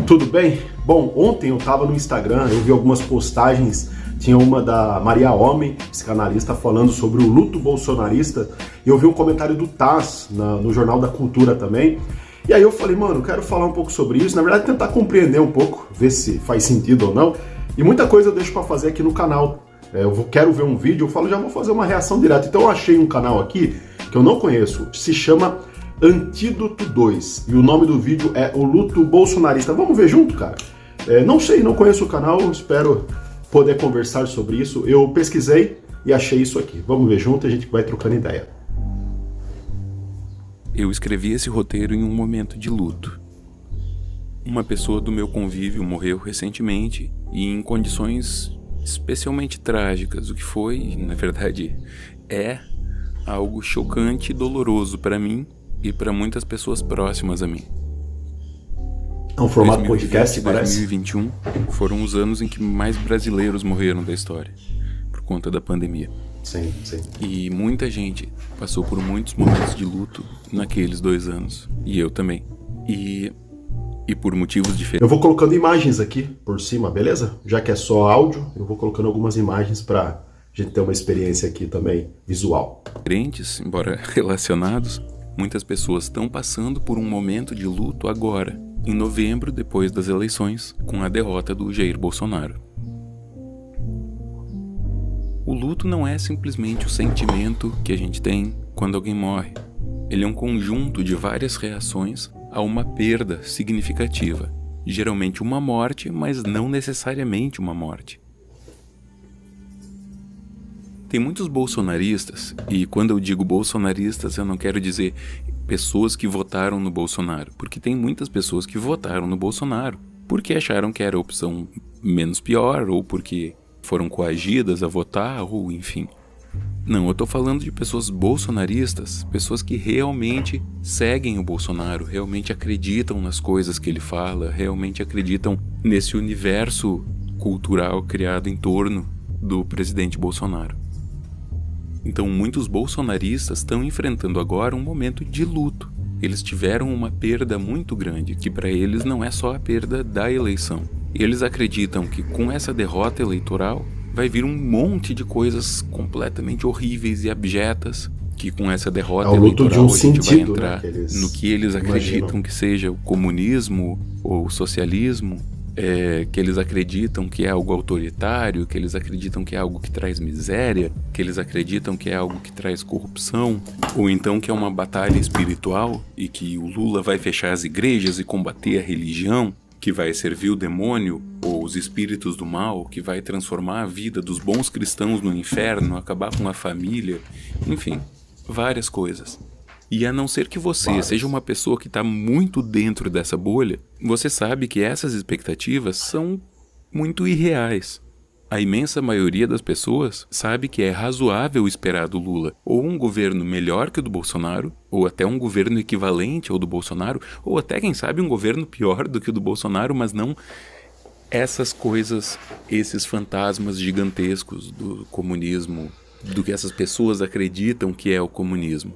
Tudo bem? Bom, ontem eu estava no Instagram, eu vi algumas postagens, tinha uma da Maria Homem, psicanalista, falando sobre o luto bolsonarista, e eu vi um comentário do Taz no Jornal da Cultura também, e aí eu falei, mano, quero falar um pouco sobre isso, na verdade tentar compreender um pouco, ver se faz sentido ou não, e muita coisa eu deixo para fazer aqui no canal. Quero ver um vídeo, eu falo, já vou fazer uma reação direta. Então eu achei um canal aqui, que eu não conheço, se chama Antídoto 2, e o nome do vídeo é O Luto Bolsonarista. Vamos ver junto, cara? Não sei, não conheço o canal, espero poder conversar sobre isso. Eu pesquisei e achei isso aqui. Vamos ver junto e a gente vai trocando ideia. Eu escrevi esse roteiro em um momento de luto. Uma pessoa do meu convívio morreu recentemente e em condições especialmente trágicas, o que foi, na verdade, é algo chocante e doloroso para mim e para muitas pessoas próximas a mim. É um formato podcast, e parece? 2021 foram os anos em que mais brasileiros morreram da história, por conta da pandemia. Sim, sim. E muita gente passou por muitos momentos de luto naqueles 2 anos, e eu também. E por motivos diferentes. Eu vou colocando imagens aqui por cima, beleza? Já que é só áudio, eu vou colocando algumas imagens pra gente ter uma experiência aqui também visual. Diferentes, embora relacionados, muitas pessoas estão passando por um momento de luto agora, em novembro, depois das eleições, com a derrota do Jair Bolsonaro. O luto não é simplesmente o sentimento que a gente tem quando alguém morre. Ele é um conjunto de várias reações a uma perda significativa. Geralmente uma morte, mas não necessariamente uma morte. Tem muitos bolsonaristas, e quando eu digo bolsonaristas eu não quero dizer pessoas que votaram no Bolsonaro, porque tem muitas pessoas que votaram no Bolsonaro porque acharam que era a opção menos pior, ou porque foram coagidas a votar, ou enfim. Não, eu tô falando de pessoas bolsonaristas, pessoas que realmente seguem o Bolsonaro, realmente acreditam nas coisas que ele fala, realmente acreditam nesse universo cultural criado em torno do presidente Bolsonaro. Então, muitos bolsonaristas estão enfrentando agora um momento de luto. Eles tiveram uma perda muito grande, que para eles não é só a perda da eleição. Eles acreditam que com essa derrota eleitoral vai vir um monte de coisas completamente horríveis e abjetas, que com essa derrota eleitoral a gente vai entrar no que eles acreditam que seja o comunismo ou o socialismo, que eles acreditam que é algo autoritário, que eles acreditam que é algo que traz miséria, que eles acreditam que é algo que traz corrupção, ou então que é uma batalha espiritual e que o Lula vai fechar as igrejas e combater a religião, que vai servir o demônio ou os espíritos do mal, que vai transformar a vida dos bons cristãos no inferno, acabar com a família, enfim, várias coisas. E a não ser que você seja uma pessoa que está muito dentro dessa bolha, você sabe que essas expectativas são muito irreais. A imensa maioria das pessoas sabe que é razoável esperar do Lula ou um governo melhor que o do Bolsonaro, ou até um governo equivalente ao do Bolsonaro, ou até, quem sabe, um governo pior do que o do Bolsonaro, mas não essas coisas, esses fantasmas gigantescos do comunismo, do que essas pessoas acreditam que é o comunismo.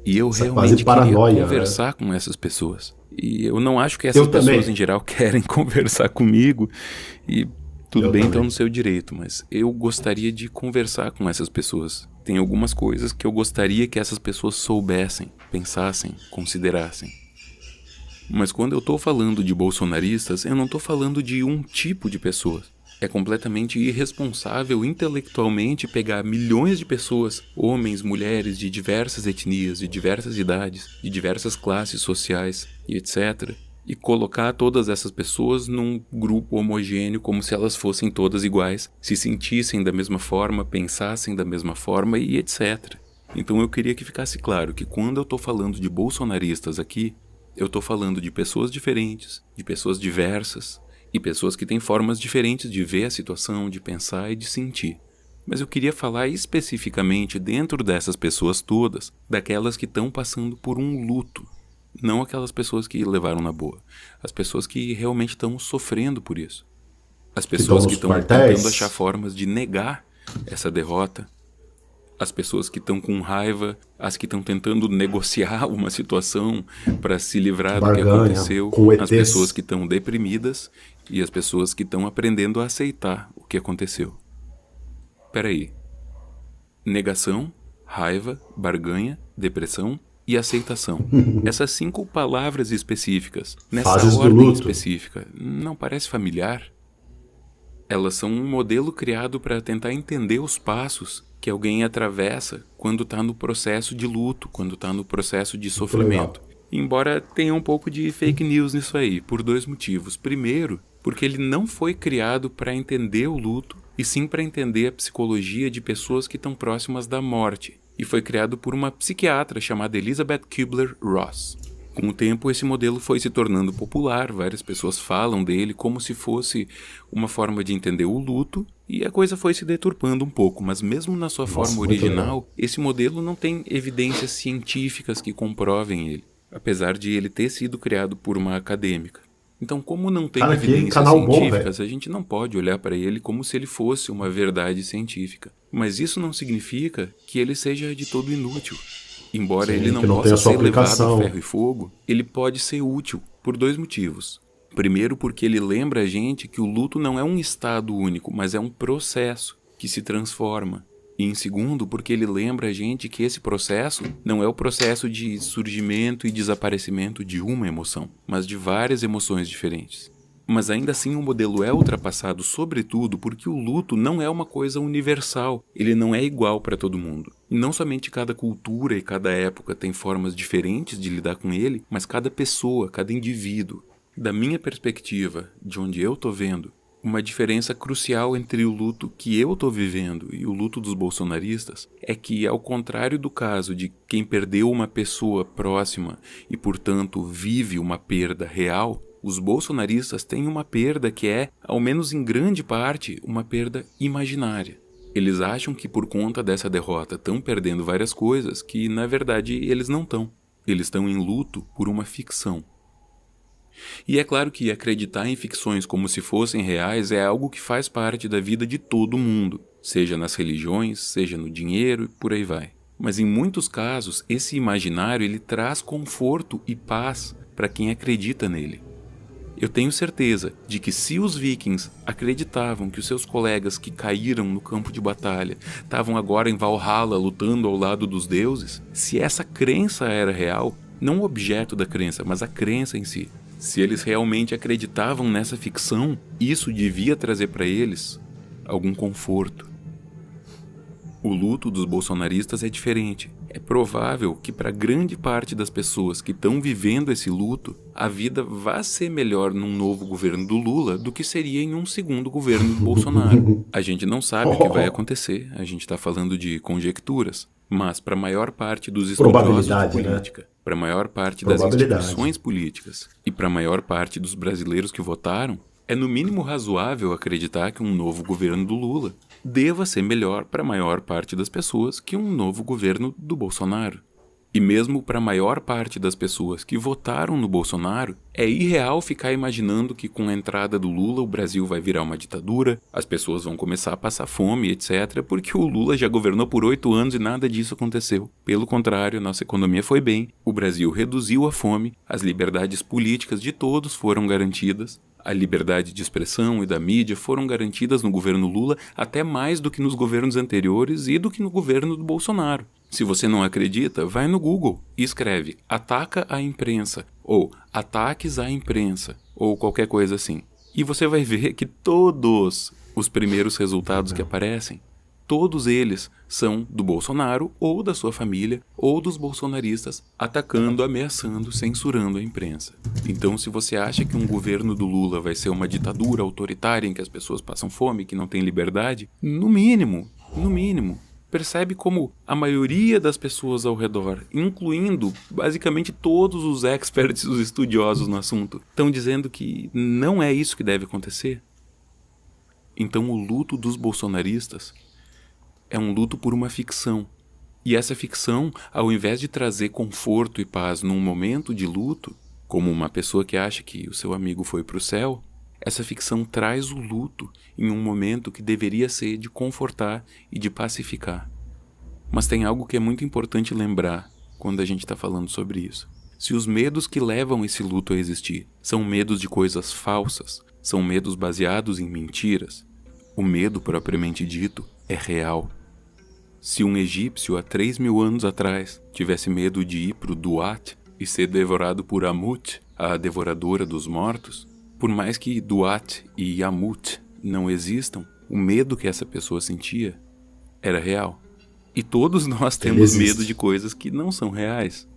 E eu realmente queria conversar com essas pessoas. E eu não acho que essas pessoas em geral querem conversar comigo. E tudo bem, então no seu direito, mas eu gostaria de conversar com essas pessoas. Tem algumas coisas que eu gostaria que essas pessoas soubessem, pensassem, considerassem. Mas quando eu tô falando de bolsonaristas, eu não tô falando de um tipo de pessoas. É completamente irresponsável intelectualmente pegar milhões de pessoas, homens, mulheres, de diversas etnias, de diversas idades, de diversas classes sociais e etc., e colocar todas essas pessoas num grupo homogêneo como se elas fossem todas iguais, se sentissem da mesma forma, pensassem da mesma forma e etc. Então eu queria que ficasse claro que quando eu tô falando de bolsonaristas aqui, eu tô falando de pessoas diferentes, de pessoas diversas, e pessoas que têm formas diferentes de ver a situação, de pensar e de sentir. Mas eu queria falar especificamente dentro dessas pessoas todas, daquelas que estão passando por um luto. Não aquelas pessoas que levaram na boa. As pessoas que realmente estão sofrendo por isso. As pessoas que estão tentando achar formas de negar essa derrota. as pessoas que estão com raiva, as que estão tentando negociar uma situação para se livrar do que aconteceu, as pessoas que estão deprimidas e as pessoas que estão aprendendo a aceitar o que aconteceu. Peraí. Negação, raiva, barganha, depressão e aceitação. Essas 5 palavras específicas, nessa ordem específica, não parece familiar? Elas são um modelo criado para tentar entender os passos que alguém atravessa quando está no processo de luto, quando está no processo de sofrimento. Embora tenha um pouco de fake news nisso aí, por 2 motivos. Primeiro, porque ele não foi criado para entender o luto, e sim para entender a psicologia de pessoas que estão próximas da morte. E foi criado por uma psiquiatra chamada Elizabeth Kubler-Ross. Com o tempo, esse modelo foi se tornando popular, várias pessoas falam dele como se fosse uma forma de entender o luto, e a coisa foi se deturpando um pouco, mas mesmo na sua forma original, esse modelo não tem evidências científicas que comprovem ele, apesar de ele ter sido criado por uma acadêmica. Então, como não tem evidências científicas, a gente não pode olhar para ele como se ele fosse uma verdade científica. Mas isso não significa que ele seja de todo inútil. Embora ele não possa ser levado a ferro e fogo, ele pode ser útil por 2 motivos. Primeiro, porque ele lembra a gente que o luto não é um estado único, mas é um processo que se transforma. E em segundo, porque ele lembra a gente que esse processo não é o processo de surgimento e desaparecimento de uma emoção, mas de várias emoções diferentes. Mas ainda assim o modelo é ultrapassado, sobretudo porque o luto não é uma coisa universal, ele não é igual para todo mundo. E não somente cada cultura e cada época tem formas diferentes de lidar com ele, mas cada pessoa, cada indivíduo. Da minha perspectiva, de onde eu tô vendo, uma diferença crucial entre o luto que eu estou vivendo e o luto dos bolsonaristas é que, ao contrário do caso de quem perdeu uma pessoa próxima e, portanto, vive uma perda real, os bolsonaristas têm uma perda que é, ao menos em grande parte, uma perda imaginária. Eles acham que por conta dessa derrota estão perdendo várias coisas que, na verdade, eles não estão. Eles estão em luto por uma ficção. E é claro que acreditar em ficções como se fossem reais é algo que faz parte da vida de todo mundo, seja nas religiões, seja no dinheiro e por aí vai. Mas em muitos casos, esse imaginário ele traz conforto e paz para quem acredita nele. Eu tenho certeza de que se os vikings acreditavam que os seus colegas que caíram no campo de batalha estavam agora em Valhalla lutando ao lado dos deuses, se essa crença era real, não o objeto da crença, mas a crença em si, se eles realmente acreditavam nessa ficção, isso devia trazer para eles algum conforto. O luto dos bolsonaristas é diferente. É provável que para grande parte das pessoas que estão vivendo esse luto, a vida vá ser melhor num novo governo do Lula do que seria em um segundo governo do Bolsonaro. A gente não sabe o que vai acontecer, a gente está falando de conjecturas. Mas para a maior parte dos estudiosos de política, para a maior parte das instituições políticas e para a maior parte dos brasileiros que votaram, é no mínimo razoável acreditar que um novo governo do Lula deva ser melhor para a maior parte das pessoas que um novo governo do Bolsonaro. E mesmo para a maior parte das pessoas que votaram no Bolsonaro, é irreal ficar imaginando que com a entrada do Lula o Brasil vai virar uma ditadura, as pessoas vão começar a passar fome, etc., porque o Lula já governou por 8 anos e nada disso aconteceu. Pelo contrário, nossa economia foi bem, o Brasil reduziu a fome, as liberdades políticas de todos foram garantidas, a liberdade de expressão e da mídia foram garantidas no governo Lula até mais do que nos governos anteriores e do que no governo do Bolsonaro. Se você não acredita, vai no Google e escreve "ataca a imprensa" ou "ataques à imprensa" ou qualquer coisa assim. E você vai ver que todos os primeiros resultados que aparecem, todos eles são do Bolsonaro ou da sua família ou dos bolsonaristas atacando, ameaçando, censurando a imprensa. Então, se você acha que um governo do Lula vai ser uma ditadura autoritária em que as pessoas passam fome, que não tem liberdade, no mínimo, percebe como a maioria das pessoas ao redor, incluindo basicamente todos os experts, os estudiosos no assunto, estão dizendo que não é isso que deve acontecer? Então o luto dos bolsonaristas é um luto por uma ficção. E essa ficção, ao invés de trazer conforto e paz num momento de luto, como uma pessoa que acha que o seu amigo foi para o céu, essa ficção traz o luto em um momento que deveria ser de confortar e de pacificar. Mas tem algo que é muito importante lembrar quando a gente está falando sobre isso. Se os medos que levam esse luto a existir são medos de coisas falsas, são medos baseados em mentiras, o medo propriamente dito é real. Se um egípcio há 3.000 anos atrás tivesse medo de ir para o Duat e ser devorado por Amut, a devoradora dos mortos, por mais que Duat e Amut não existam, o medo que essa pessoa sentia era real. E todos nós temos medo de coisas que não são reais.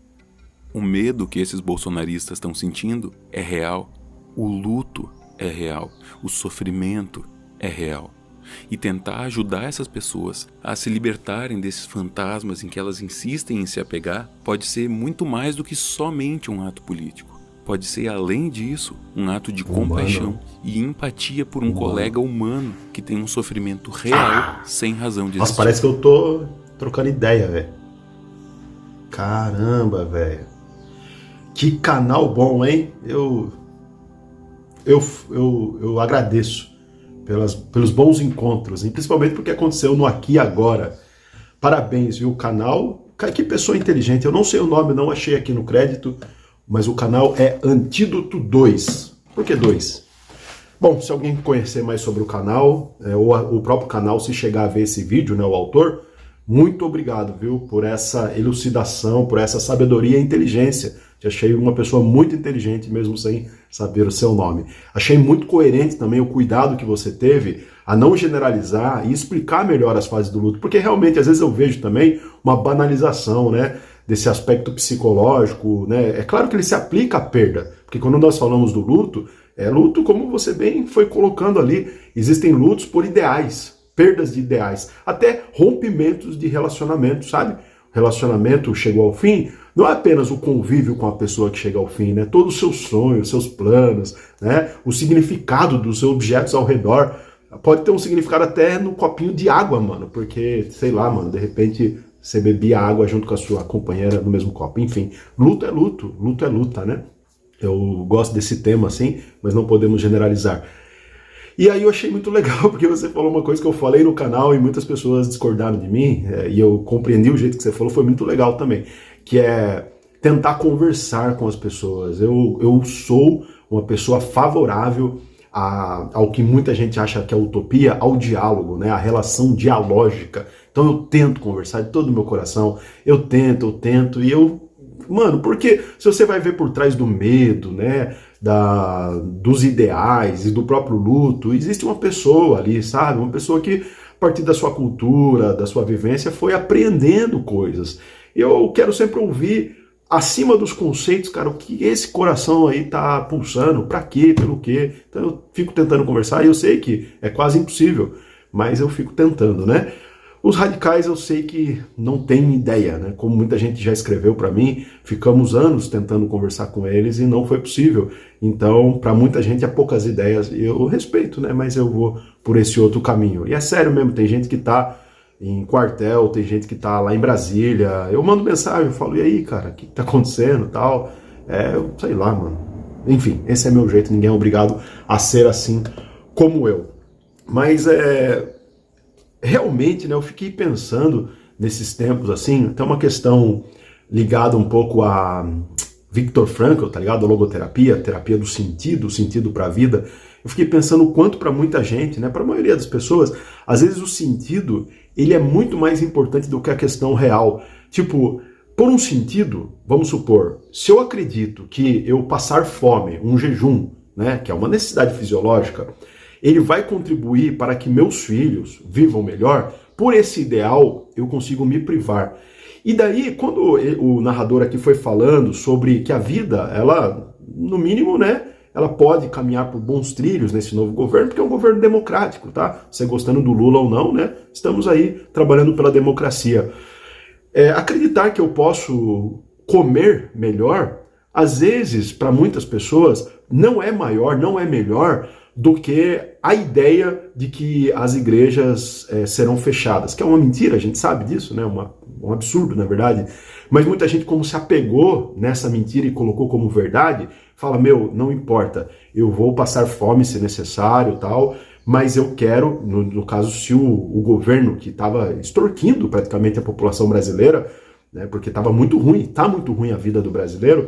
O medo que esses bolsonaristas estão sentindo é real. O luto é real. O sofrimento é real. E tentar ajudar essas pessoas a se libertarem desses fantasmas em que elas insistem em se apegar pode ser muito mais do que somente um ato político. Pode ser, além disso, um ato de compaixão e empatia por um colega humano que tem um sofrimento real sem razão de existir. Nossa, parece que eu tô trocando ideia, velho. Caramba, velho. Que canal bom, hein? Eu agradeço pelos bons encontros, e principalmente porque aconteceu no Aqui e Agora. Parabéns, viu? O canal, que pessoa inteligente. Eu não sei o nome, não achei aqui no crédito, mas o canal é Antídoto 2. Por que 2? Bom, se alguém conhecer mais sobre o canal, ou o próprio canal, se chegar a ver esse vídeo, né, o autor, muito obrigado, viu, por essa elucidação, por essa sabedoria e inteligência. Te achei uma pessoa muito inteligente, mesmo sem saber o seu nome. Achei muito coerente também o cuidado que você teve a não generalizar e explicar melhor as fases do luto, porque realmente, às vezes eu vejo também uma banalização, né, desse aspecto psicológico, né? É claro que ele se aplica à perda, porque quando nós falamos do luto, luto, como você bem foi colocando ali, existem lutos por ideais, perdas de ideais, até rompimentos de relacionamento, sabe? O relacionamento chegou ao fim, não é apenas o convívio com a pessoa que chega ao fim, né? Todos os seus sonhos, seus planos, né? O significado dos objetos ao redor pode ter um significado até no copinho de água, mano, porque, sei lá, mano, de repente você bebia água junto com a sua companheira no mesmo copo. Enfim, luto é luto, luto é luta, né? Eu gosto desse tema assim, mas não podemos generalizar. E aí eu achei muito legal, porque você falou uma coisa que eu falei no canal e muitas pessoas discordaram de mim, e eu compreendi o jeito que você falou, foi muito legal também, que é tentar conversar com as pessoas. Eu sou uma pessoa favorável ao que muita gente acha que é utopia, ao diálogo, né? A relação dialógica. Então eu tento conversar de todo o meu coração, eu tento, mano, porque se você vai ver por trás do medo, né, dos ideais e do próprio luto, existe uma pessoa ali, sabe? Uma pessoa que, a partir da sua cultura, da sua vivência, foi apreendendo coisas. Eu quero sempre ouvir, acima dos conceitos, cara, o que esse coração aí tá pulsando, pra quê, pelo quê. Então eu fico tentando conversar e eu sei que é quase impossível, mas eu fico tentando, né? Os radicais eu sei que não têm ideia, né? Como muita gente já escreveu para mim, ficamos anos tentando conversar com eles e não foi possível. Então, para muita gente é poucas ideias, e eu respeito, né? Mas eu vou por esse outro caminho. E é sério mesmo, tem gente que tá em quartel, tem gente que tá lá em Brasília. Eu mando mensagem, eu falo, e aí, cara, o que tá acontecendo, tal? Sei lá, mano. Enfim, esse é meu jeito, ninguém é obrigado a ser assim como eu. Mas realmente, né, eu fiquei pensando nesses tempos, assim, até uma questão ligada um pouco a Viktor Frankl, tá ligado? A logoterapia, a terapia do sentido, o sentido para a vida. Eu fiquei pensando o quanto para muita gente, né, para a maioria das pessoas, às vezes o sentido, ele é muito mais importante do que a questão real. Tipo, por um sentido, vamos supor, se eu acredito que eu passar fome, um jejum, né, que é uma necessidade fisiológica, ele vai contribuir para que meus filhos vivam melhor, por esse ideal eu consigo me privar. E daí, quando o narrador aqui foi falando sobre que a vida, ela, no mínimo, né, ela pode caminhar por bons trilhos nesse novo governo, porque é um governo democrático, tá? Você gostando do Lula ou não, né? Estamos aí trabalhando pela democracia. Acreditar que eu posso comer melhor, às vezes, para muitas pessoas, não é maior, não é melhor do que a ideia de que as igrejas serão fechadas, que é uma mentira, a gente sabe disso, né? Um absurdo, na verdade. Mas muita gente, como se apegou nessa mentira e colocou como verdade, fala, meu, não importa, eu vou passar fome se necessário, tal, mas eu quero, no caso, se o governo que estava extorquindo praticamente a população brasileira, né, porque estava muito ruim, está muito ruim a vida do brasileiro,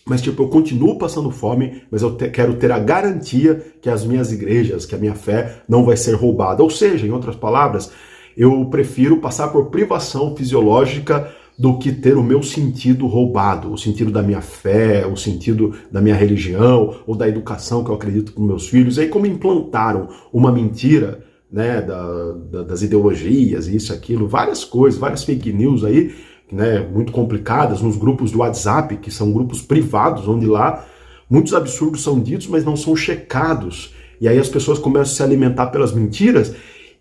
mas tipo, eu continuo passando fome, mas eu quero ter a garantia que as minhas igrejas, que a minha fé não vai ser roubada. Ou seja, em outras palavras, eu prefiro passar por privação fisiológica do que ter o meu sentido roubado, o sentido da minha fé, o sentido da minha religião, ou da educação que eu acredito para os meus filhos. E aí como implantaram uma mentira, né, das ideologias, isso, aquilo, várias coisas, várias fake news aí, né, muito complicadas, nos grupos do WhatsApp, que são grupos privados, onde lá muitos absurdos são ditos, mas não são checados. E aí as pessoas começam a se alimentar pelas mentiras,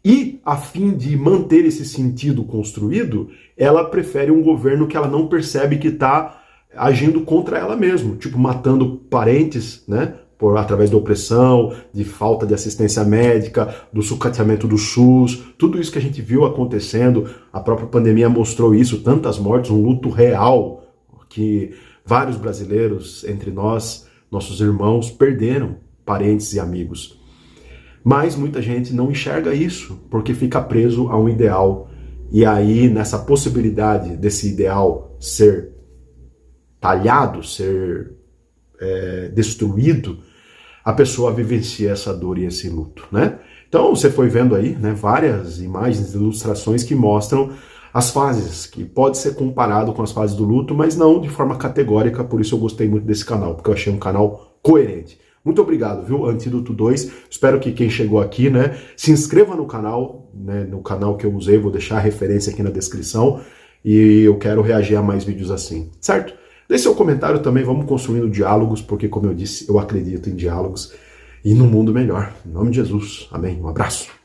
e, a fim de manter esse sentido construído, ela prefere um governo que ela não percebe que está agindo contra ela mesma, tipo matando parentes, né, através da opressão, de falta de assistência médica, do sucateamento do SUS, tudo isso que a gente viu acontecendo, a própria pandemia mostrou isso, tantas mortes, um luto real, que vários brasileiros, entre nós, nossos irmãos, perderam parentes e amigos. Mas muita gente não enxerga isso, porque fica preso a um ideal. E aí, nessa possibilidade desse ideal ser talhado, ser destruído, a pessoa vivencia essa dor e esse luto, né? Então, você foi vendo aí, né, várias imagens, ilustrações que mostram as fases, que pode ser comparado com as fases do luto, mas não de forma categórica, por isso eu gostei muito desse canal, porque eu achei um canal coerente. Muito obrigado, viu? Antídoto 2. Espero que quem chegou aqui, né, se inscreva no canal, né, no canal que eu usei, vou deixar a referência aqui na descrição, e eu quero reagir a mais vídeos assim, certo? Deixe seu comentário também, vamos construindo diálogos, porque, como eu disse, eu acredito em diálogos e num mundo melhor. Em nome de Jesus. Amém. Um abraço.